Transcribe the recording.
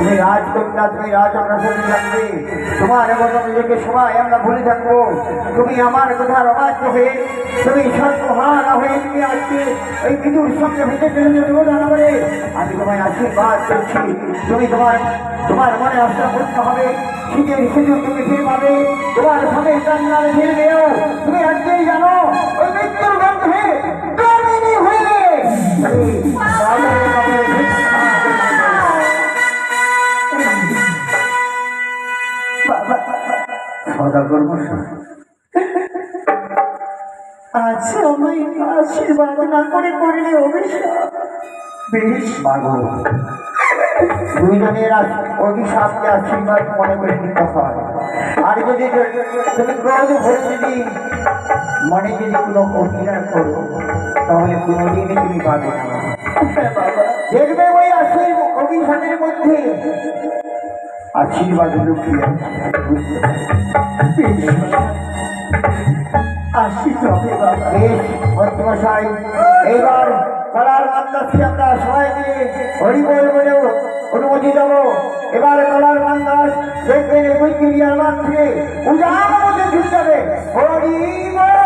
তুমি রাজকন্যা, তুমি রাজপ্রাসাদে থাকবে, তোমার মতো নিজেকে সবাই আমরা ভুলে থাকবো। তুমি আমার কথা অবাধ্য হয়ে, তুমি সর্বহারা হয়ে তুমি আজকে ওই বিদুর সঙ্গে ভেসে চলে না বলে আমি তোমায় আশীর্বাদ করছি। তুমি তোমার মনে আশা করতে হবে, শীতের সুযোগ তুমি ফিরে পাবে, তোমার স্বামী কান্নার ফিরবেও। তুমি আজকেই জানো ওই মৃত্যুর গন্ধে কামিনী হয়ে সদাগর মশাই, আজ আমায় আশীর্বাদ না করে করলে অভিশাপ। বেশ মাগো, দুইজনের অভিশাপকে আশীর্বাদ মনে করে নিতে হয়। আর যদি তুমি ক্রোধ ভরে যদি মনে যদি কোনো অভিনয় করো, তাহলে কোনোদিনই তুমি পাবে না। দেখবে ওই অভিশাপের মধ্যে আশীর্বাদ লুকিয়ে আছে। এইবার কলার মান্দাসকে আমরা সবাই মিলে হরিবল বলেও অনুমতি দেবো। এবার কলার মান্দাস দেখবেন এই বৈক্রিয়ার মাঠ থেকে উজাড় মধ্যে ঢুকে যাবে। হরিবল।